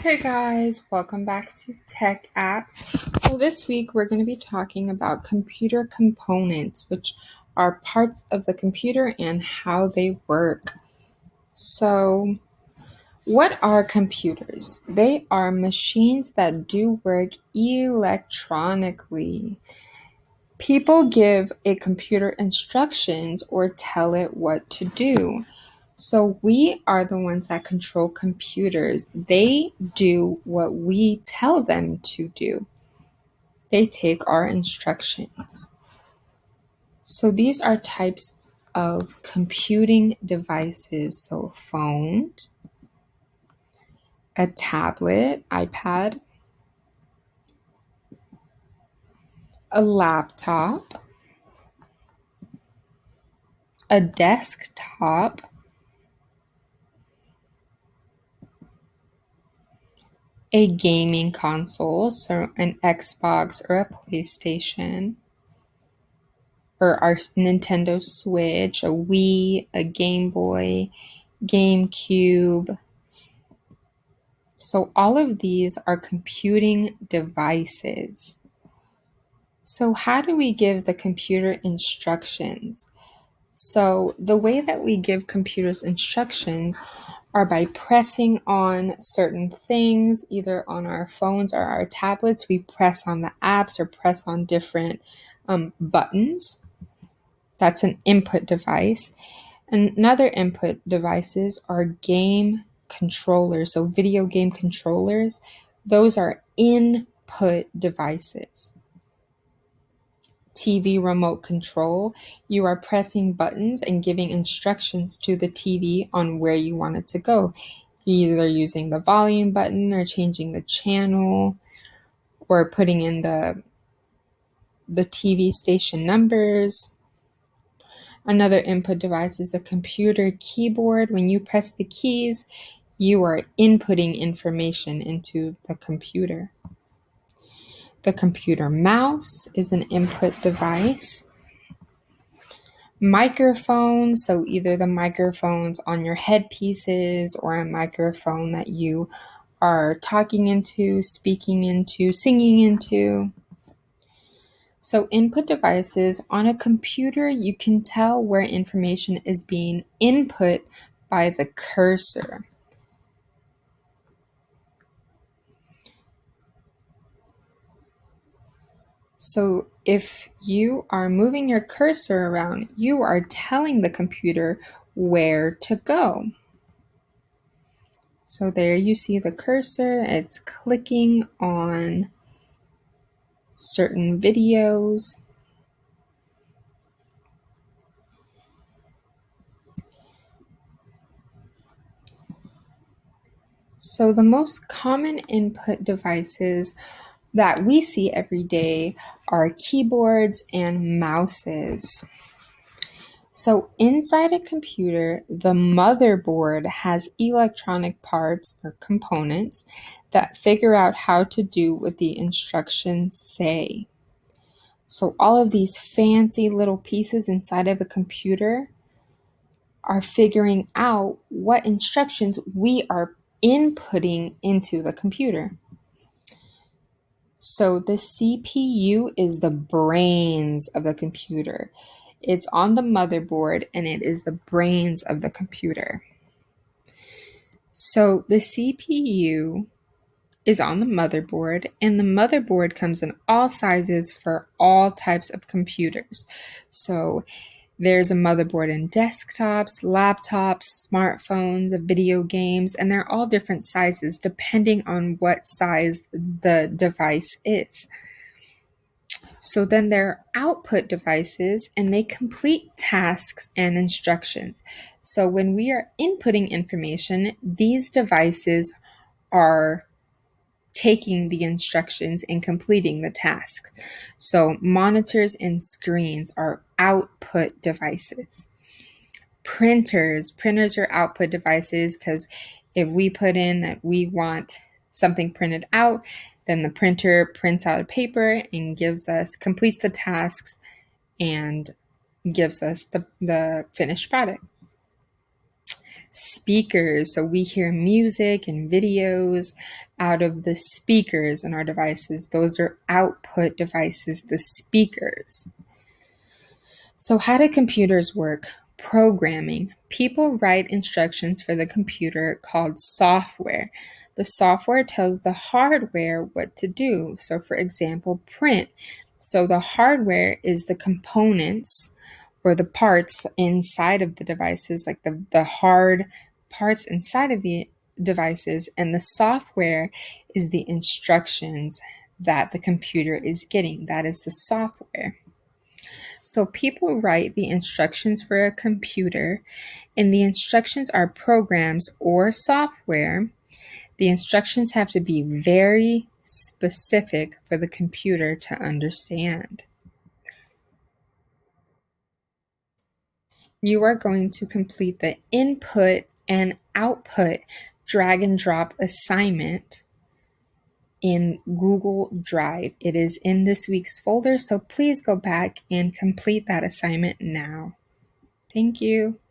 Hey guys, welcome back to Tech Apps. So this week we're going to be talking about computer components, which are parts of the computer and how they work. So, what are computers? They are machines that do work electronically. People give a computer instructions or tell it what to do. So we are the ones that control computers. They do what we tell them to do. They take our instructions. So these are types of computing devices. So a phone, a tablet, iPad, a laptop, a desktop, a gaming console, so an Xbox or a PlayStation, or our Nintendo Switch, a Wii, a Game Boy, GameCube. So all of these are computing devices. So how do we give the computer instructions? So the way that we give computers instructions are by pressing on certain things, either on our phones or our tablets. We press on the apps or press on different buttons. That's an input device. Another input devices are game controllers. So video game controllers, those are input devices. TV remote control, you are pressing buttons and giving instructions to the TV on where you want it to go. You're either using the volume button or changing the channel or putting in the TV station numbers. Another input device is a computer keyboard. When you press the keys, you are inputting information into the computer. The computer mouse is an input device. Microphones, so either the microphones on your headpieces or a microphone that you are talking into, speaking into, singing into. So input devices on a computer, you can tell where information is being input by the cursor. So if you are moving your cursor around, you are telling the computer where to go. So there you see the cursor, it's clicking on certain videos. So the most common input devices that we see every day are keyboards and mouses. So inside a computer, the motherboard has electronic parts or components that figure out how to do what the instructions say. So all of these fancy little pieces inside of a computer are figuring out what instructions we are inputting into the computer. So the CPU is the brains of the computer. It's on the motherboard and it is the brains of the computer. So the CPU is on the motherboard, and the motherboard comes in all sizes for all types of computers. So there's a motherboard in desktops, laptops, smartphones, video games, and they're all different sizes depending on what size the device is. So then there are output devices, and they complete tasks and instructions. So when we are inputting information, these devices are taking the instructions and completing the task. So monitors and screens are output devices. Printers are output devices because if we put in that we want something printed out, then the printer prints out a paper and completes the tasks and gives us the finished product. Speakers, so we hear music and videos out of the speakers in our devices. Those are output devices, the speakers. So, how do computers work? Programming. People write instructions for the computer called software. The software tells the hardware what to do. So, for example, print. So, the hardware is the components or the parts inside of the devices, like the hard parts inside of the devices, and the software is the instructions that the computer is getting. That is the software. So people write the instructions for a computer, and the instructions are programs or software. The instructions have to be very specific for the computer to understand. You are going to complete the input and output drag and drop assignment in Google Drive. It is in this week's folder, so please go back and complete that assignment now. Thank you.